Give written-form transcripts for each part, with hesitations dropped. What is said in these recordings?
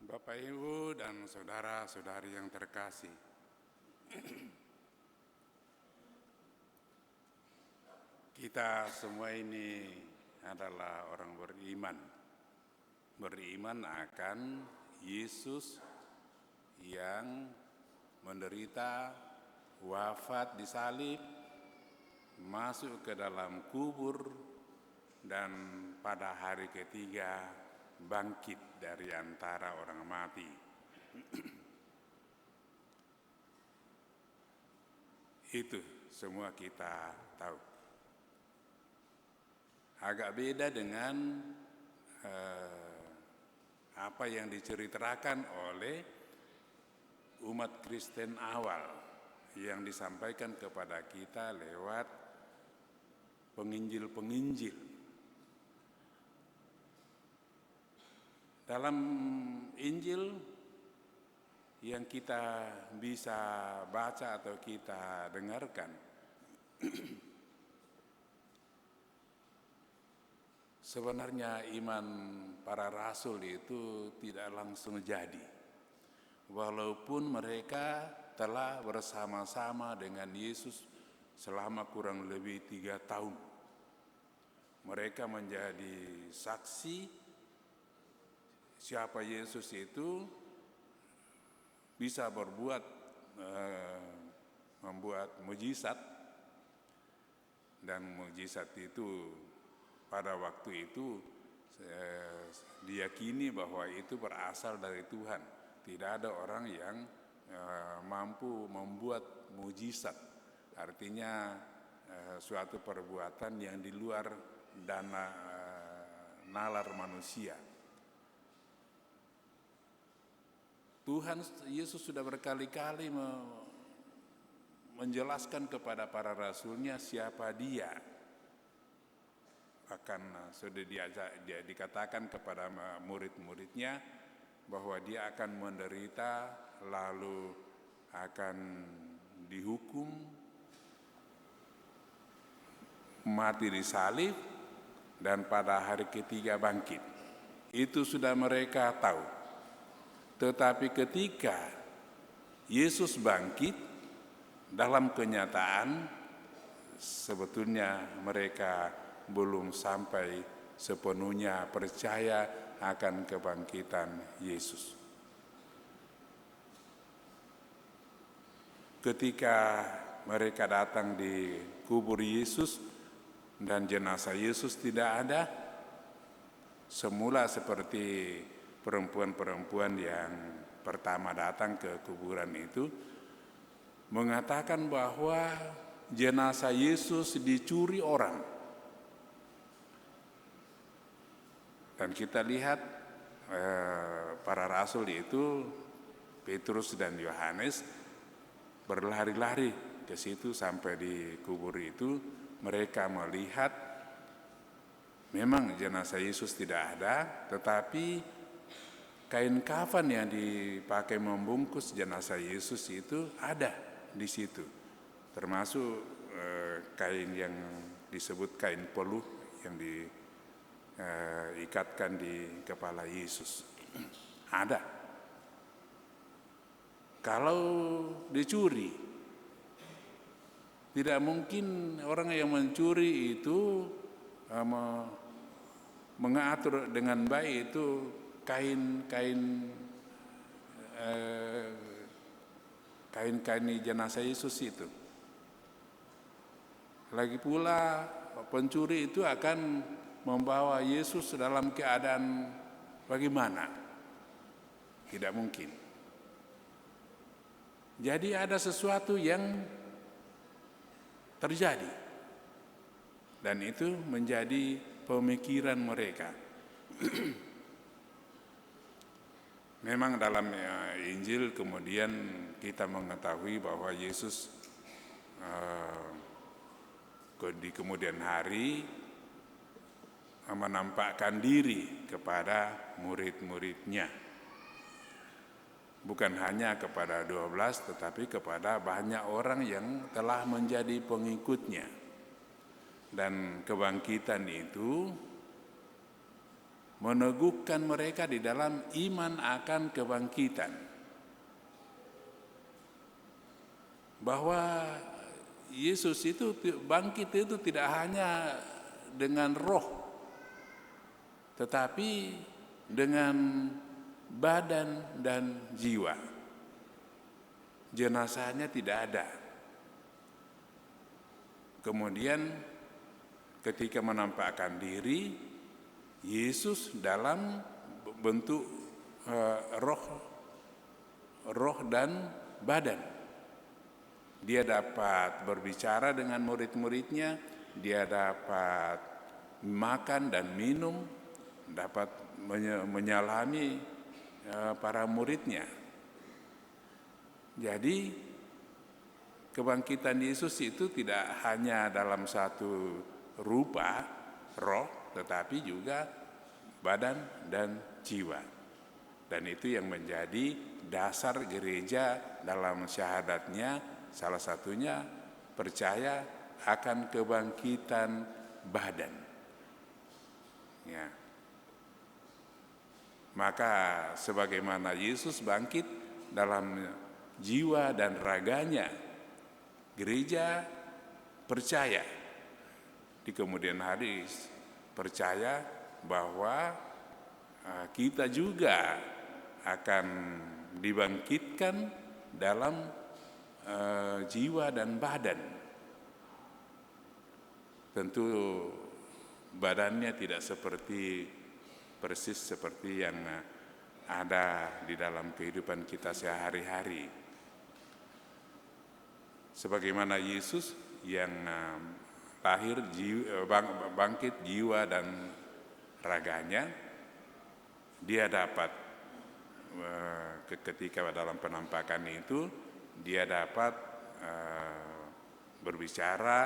Bapak, Ibu, dan saudara-saudari yang terkasih, kita semua ini adalah orang beriman. Beriman akan Yesus yang menderita, wafat di salib, masuk ke dalam kubur, dan pada hari ketiga bangkit dari antara orang mati. Itu semua kita tahu. Agak beda dengan apa yang diceritakan oleh umat Kristen awal yang disampaikan kepada kita lewat penginjil-penginjil. Dalam Injil yang kita bisa baca atau kita dengarkan, sebenarnya iman para rasul itu tidak langsung jadi. Walaupun mereka telah bersama-sama dengan Yesus selama kurang lebih 3 tahun. Mereka menjadi saksi siapa Yesus itu, bisa membuat mujizat, dan mujizat itu pada waktu itu diyakini bahwa itu berasal dari Tuhan. Tidak ada orang yang mampu membuat mujizat, artinya suatu perbuatan yang di luar nalar manusia. Tuhan Yesus sudah berkali-kali menjelaskan kepada para rasulnya siapa dia. Bahkan sudah dia dikatakan kepada murid-muridnya bahwa dia akan menderita, lalu akan dihukum, mati di salib, dan pada hari ketiga bangkit. Itu sudah mereka tahu. Tetapi ketika Yesus bangkit, dalam kenyataan sebetulnya mereka belum sampai sepenuhnya percaya akan kebangkitan Yesus. Ketika mereka datang di kubur Yesus dan jenazah Yesus tidak ada, semula seperti perempuan-perempuan yang pertama datang ke kuburan itu mengatakan bahwa jenazah Yesus dicuri orang. Dan kita lihat para rasul itu, Petrus dan Yohanes, berlari-lari ke situ sampai di kubur itu. Mereka melihat memang jenazah Yesus tidak ada, tetapi kain kafan yang dipakai membungkus jenazah Yesus itu ada di situ, termasuk kain yang disebut kain peluh yang diikatkan di kepala Yesus. Ada. Kalau dicuri, tidak mungkin orang yang mencuri itu mengatur dengan baik itu kain jenazah Yesus itu. Lagi pula pencuri itu akan membawa Yesus dalam keadaan bagaimana? Tidak mungkin. Jadi ada sesuatu yang terjadi, dan itu menjadi pemikiran mereka. Memang dalam Injil kemudian kita mengetahui bahwa Yesus di kemudian hari menampakkan diri kepada murid-muridnya. Bukan hanya kepada 12, tetapi kepada banyak orang yang telah menjadi pengikutnya. Dan kebangkitan itu meneguhkan mereka di dalam iman akan kebangkitan. Bahwa Yesus itu bangkit itu tidak hanya dengan roh, tetapi dengan badan dan jiwa. Jenazahnya tidak ada. Kemudian ketika menampakkan diri, Yesus dalam bentuk roh dan badan. Dia dapat berbicara dengan murid-muridnya, dia dapat makan dan minum, dapat menyalami para muridnya. Jadi kebangkitan Yesus itu tidak hanya dalam satu rupa, roh, tetapi juga badan dan jiwa. Dan itu yang menjadi dasar gereja dalam syahadatnya. Salah satunya percaya akan kebangkitan badan. Ya. Maka sebagaimana Yesus bangkit dalam jiwa dan raganya, gereja percaya di kemudian hari, percaya bahwa kita juga akan dibangkitkan dalam jiwa dan badan. Tentu badannya tidak persis seperti yang ada di dalam kehidupan kita sehari-hari. Sebagaimana Yesus yang lahir bangkit jiwa dan raganya, dia dapat ketika dalam penampakan itu dia dapat berbicara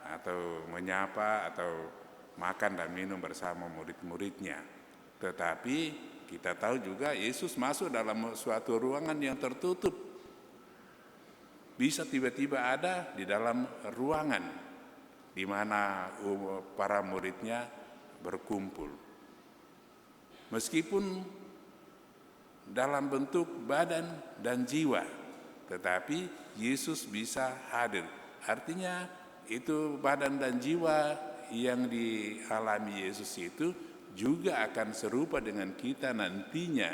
atau menyapa atau makan dan minum bersama murid-muridnya. Tetapi kita tahu juga Yesus masuk dalam suatu ruangan yang tertutup. Bisa tiba-tiba ada di dalam ruangan di mana para muridnya berkumpul. Meskipun dalam bentuk badan dan jiwa, tetapi Yesus bisa hadir. Artinya itu badan dan jiwa yang dialami Yesus itu juga akan serupa dengan kita nantinya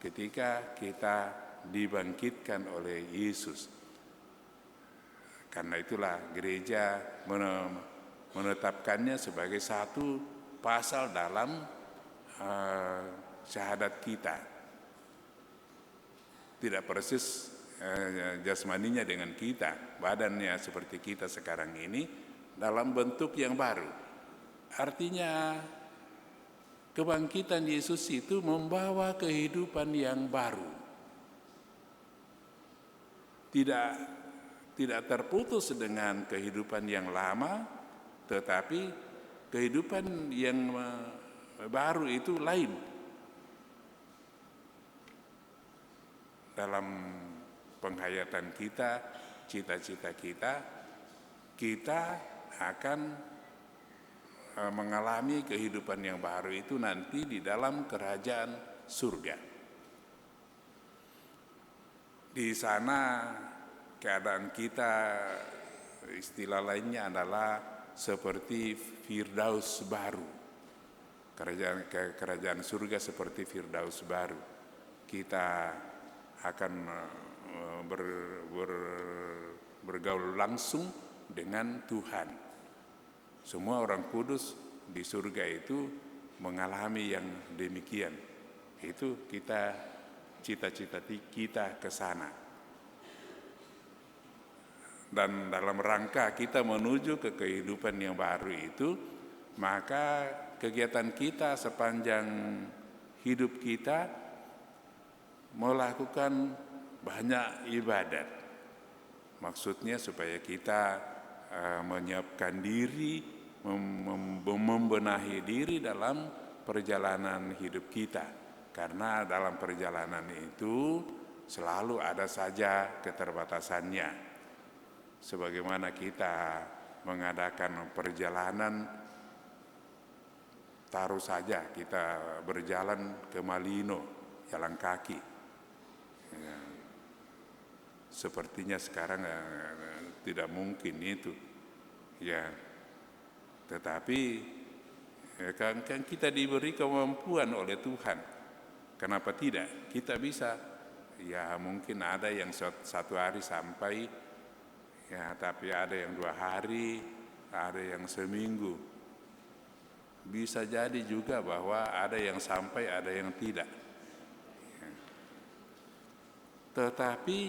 ketika kita dibangkitkan oleh Yesus. Karena itulah gereja menetapkannya sebagai satu pasal dalam syahadat kita. Tidak persis jasmaninya dengan kita, badannya seperti kita sekarang ini dalam bentuk yang baru. Artinya kebangkitan Yesus itu membawa kehidupan yang baru. Tidak terputus dengan kehidupan yang lama, tetapi kehidupan yang baru itu lain. Dalam penghayatan kita, cita-cita kita akan mengalami kehidupan yang baru itu nanti di dalam kerajaan surga. Di sana keadaan kita, istilah lainnya adalah seperti Firdaus baru. Kerajaan surga seperti Firdaus baru. Kita akan bergaul langsung dengan Tuhan. Semua orang kudus di surga itu mengalami yang demikian. Itu kita cita-cita kita ke sana. Dan dalam rangka kita menuju ke kehidupan yang baru itu, maka kegiatan kita sepanjang hidup kita melakukan banyak ibadat. Maksudnya supaya kita menyiapkan diri, membenahi diri dalam perjalanan hidup kita. Karena dalam perjalanan itu selalu ada saja keterbatasannya. Sebagaimana kita mengadakan perjalanan taruh saja kita berjalan ke Malino, jalan kaki. Ya, sepertinya sekarang tidak mungkin itu. Ya, tetapi kan kita diberi kemampuan oleh Tuhan. Kenapa tidak? Kita bisa. Ya mungkin ada yang satu hari sampai, ya tapi ada yang 2 hari, ada yang seminggu. Bisa jadi juga bahwa ada yang sampai, ada yang tidak. Ya. Tetapi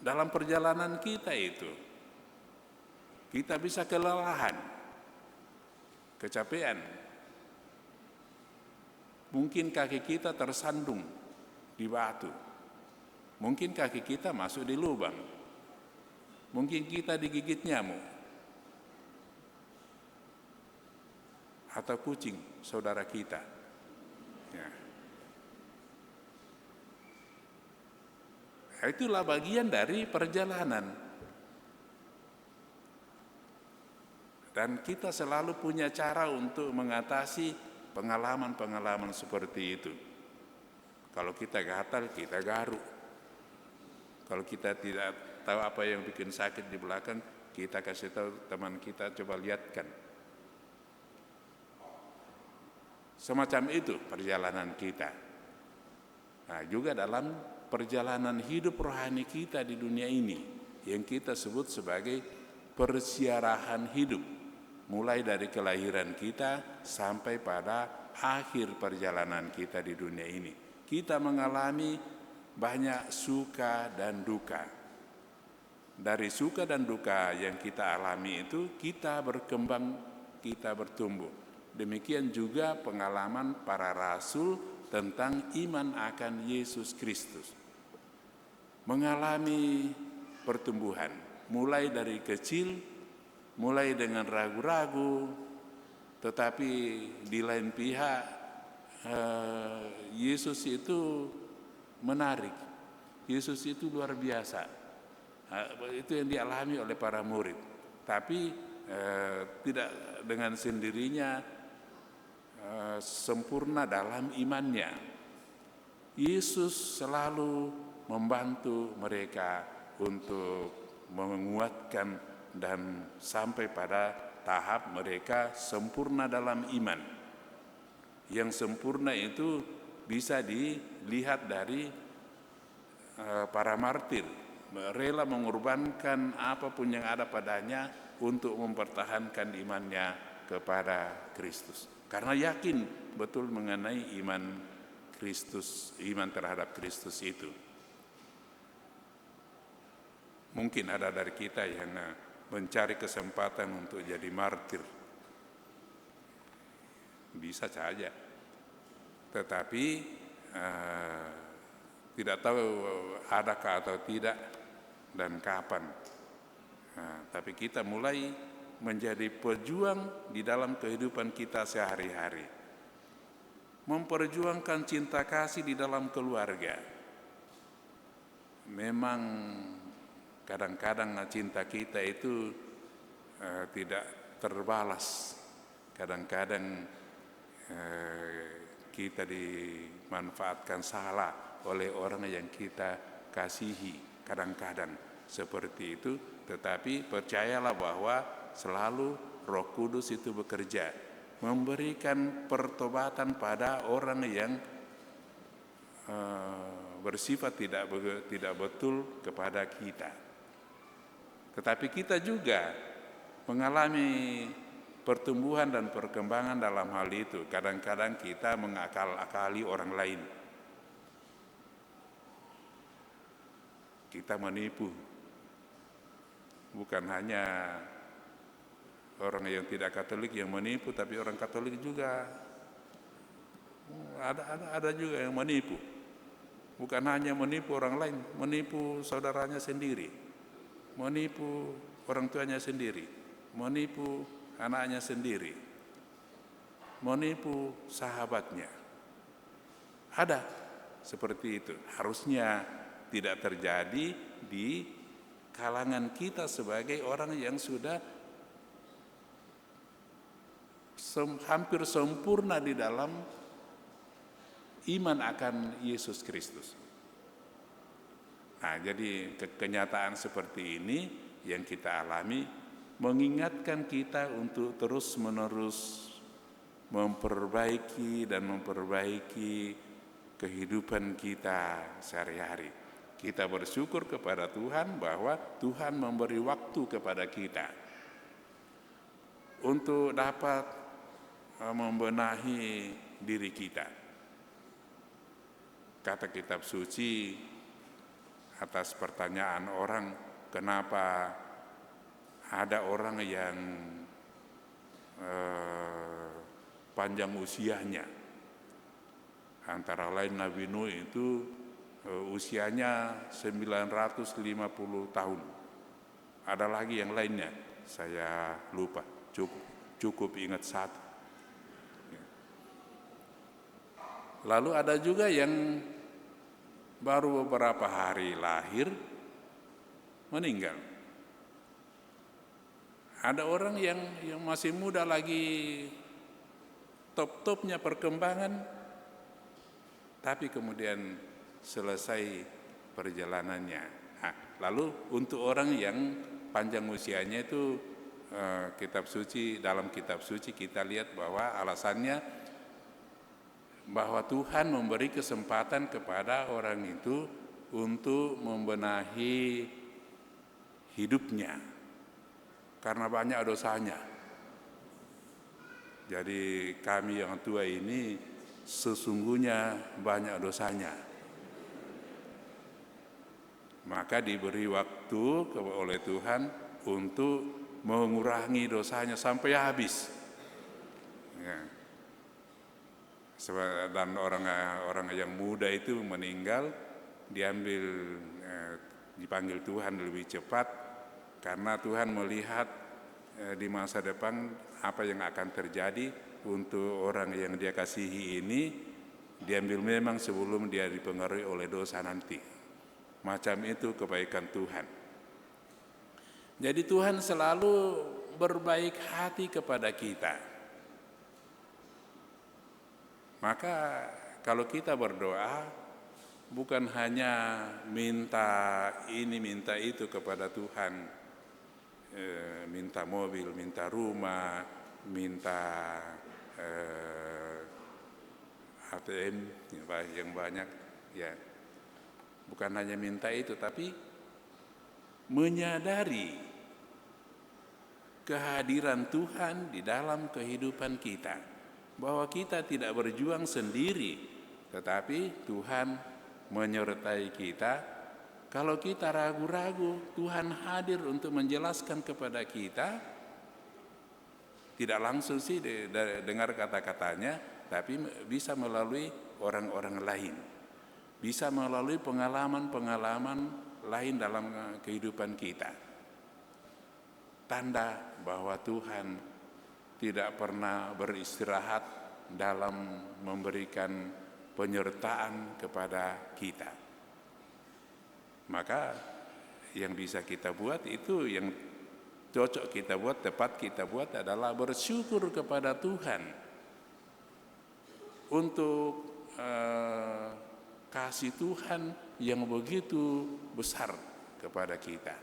dalam perjalanan kita itu, kita bisa kelelahan, kecapean. Mungkin kaki kita tersandung di batu. Mungkin kaki kita masuk di lubang. Mungkin kita digigit nyamuk. Atau kucing saudara kita. Ya. Itulah bagian dari perjalanan. Dan kita selalu punya cara untuk mengatasi pengalaman-pengalaman seperti itu. Kalau kita gatal, kita garuk. Kalau kita tidak tahu apa yang bikin sakit di belakang, kita kasih tahu teman kita, coba lihatkan. Semacam itu perjalanan kita. Nah, juga dalam perjalanan hidup rohani kita di dunia ini, yang kita sebut sebagai persiarahan hidup, mulai dari kelahiran kita sampai pada akhir perjalanan kita di dunia ini. Kita mengalami banyak suka dan duka. Dari suka dan duka yang kita alami itu, kita berkembang, kita bertumbuh. Demikian juga pengalaman para rasul tentang iman akan Yesus Kristus. Mengalami pertumbuhan, mulai dari kecil, mulai dengan ragu-ragu, tetapi di lain pihak Yesus itu menarik. Yesus itu luar biasa. Itu yang dialami oleh para murid. Tapi tidak dengan sendirinya sempurna dalam imannya. Yesus selalu membantu mereka untuk menguatkan dan sampai pada tahap mereka sempurna dalam iman. Yang sempurna itu bisa dilihat dari para martir, rela mengorbankan apapun yang ada padanya untuk mempertahankan imannya kepada Kristus. Karena yakin betul mengenai iman Kristus, iman terhadap Kristus itu. Mungkin ada dari kita yang mencari kesempatan untuk jadi martir. Bisa saja. Tetapi tidak tahu adakah atau tidak dan kapan. Tapi kita mulai menjadi pejuang di dalam kehidupan kita sehari-hari. Memperjuangkan cinta kasih di dalam keluarga. Memang kadang-kadang cinta kita itu tidak terbalas. Kadang-kadang kita dimanfaatkan salah oleh orang yang kita kasihi. Kadang-kadang seperti itu. Tetapi percayalah bahwa selalu Roh Kudus itu bekerja, memberikan pertobatan pada orang yang bersifat tidak betul kepada kita. Tetapi kita juga mengalami pertumbuhan dan perkembangan dalam hal itu. Kadang-kadang kita mengakal-akali orang lain. Kita menipu. Bukan hanya orang yang tidak Katolik yang menipu, tapi orang Katolik juga ada juga yang menipu. Bukan hanya menipu orang lain, menipu saudaranya sendiri, menipu orang tuanya sendiri, menipu anaknya sendiri, menipu sahabatnya. Ada seperti itu. Harusnya tidak terjadi di kalangan kita sebagai orang yang sudah hampir sempurna di dalam iman akan Yesus Kristus. Nah, jadi kenyataan seperti ini yang kita alami mengingatkan kita untuk terus-menerus memperbaiki kehidupan kita sehari-hari. Kita bersyukur kepada Tuhan bahwa Tuhan memberi waktu kepada kita untuk dapat membenahi diri kita. Kata kitab suci atas pertanyaan orang, kenapa ada orang yang panjang usianya. Antara lain Nabi Nuh itu usianya 950 tahun. Ada lagi yang lainnya, saya lupa, cukup ingat satu. Lalu ada juga yang baru beberapa hari lahir, meninggal. Ada orang yang masih muda lagi, top-topnya perkembangan, tapi kemudian selesai perjalanannya. Nah, lalu untuk orang yang panjang usianya itu dalam kitab suci kita lihat bahwa alasannya bahwa Tuhan memberi kesempatan kepada orang itu untuk membenahi hidupnya karena banyak dosanya. Jadi kami yang tua ini sesungguhnya banyak dosanya. Maka diberi waktu oleh Tuhan untuk mengurangi dosanya sampai habis. Ya. Dan orang yang muda itu meninggal, dipanggil Tuhan lebih cepat karena Tuhan melihat di masa depan apa yang akan terjadi untuk orang yang dia kasihi ini, diambil memang sebelum dia dipengaruhi oleh dosa nanti. Macam itu kebaikan Tuhan. Jadi Tuhan selalu berbaik hati kepada kita. Maka kalau kita berdoa bukan hanya minta ini minta itu kepada Tuhan, minta mobil, minta rumah, minta ATM yang banyak, ya. Bukan hanya minta itu, tapi menyadari kehadiran Tuhan di dalam kehidupan kita. Bahwa kita tidak berjuang sendiri, tetapi Tuhan menyertai kita. Kalau kita ragu-ragu, Tuhan hadir untuk menjelaskan kepada kita. Tidak langsung sih dengar kata-katanya, tapi bisa melalui orang-orang lain. Bisa melalui pengalaman-pengalaman lain dalam kehidupan kita. Tanda bahwa Tuhan tidak pernah beristirahat dalam memberikan penyertaan kepada kita. Maka yang bisa kita buat itu, yang cocok kita buat, tepat kita buat adalah bersyukur kepada Tuhan untuk kasih Tuhan yang begitu besar kepada kita.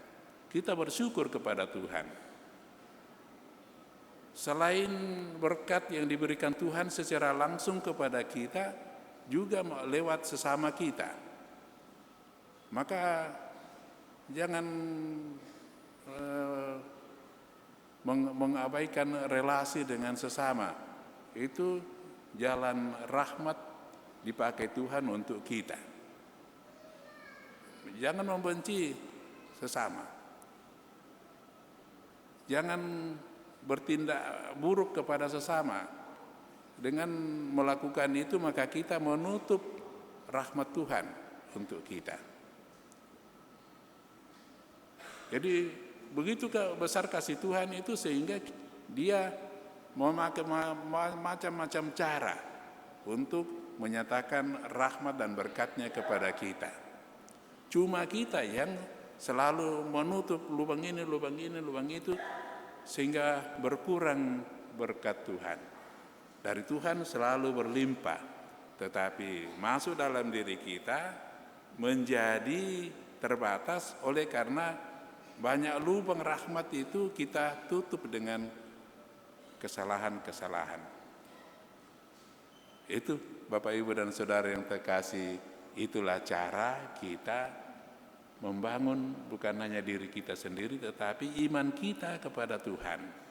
Kita bersyukur kepada Tuhan. Selain berkat yang diberikan Tuhan secara langsung kepada kita, juga lewat sesama kita. Maka jangan mengabaikan relasi dengan sesama. Itu jalan rahmat dipakai Tuhan untuk kita. Jangan membenci sesama. Jangan bertindak buruk kepada sesama. Dengan melakukan itu maka kita menutup rahmat Tuhan untuk kita. Jadi begitu besar kasih Tuhan itu sehingga dia memakai macam-macam cara untuk menyatakan rahmat dan berkatnya kepada kita. Cuma kita yang selalu menutup lubang ini, lubang itu, sehingga berkurang berkat Tuhan. dari Tuhan selalu berlimpah, tetapi masuk dalam diri kita menjadi terbatas oleh karena banyak lubang rahmat itu kita tutup dengan kesalahan-kesalahan. Itu Bapak Ibu dan Saudara yang terkasih, itulah cara kita membangun bukan hanya diri kita sendiri tetapi iman kita kepada Tuhan.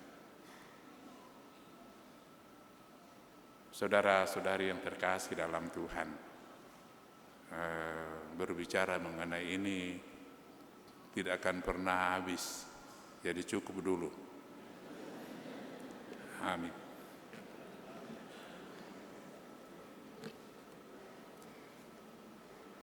Saudara-saudari yang terkasih dalam Tuhan, berbicara mengenai ini tidak akan pernah habis, jadi cukup dulu. Amin.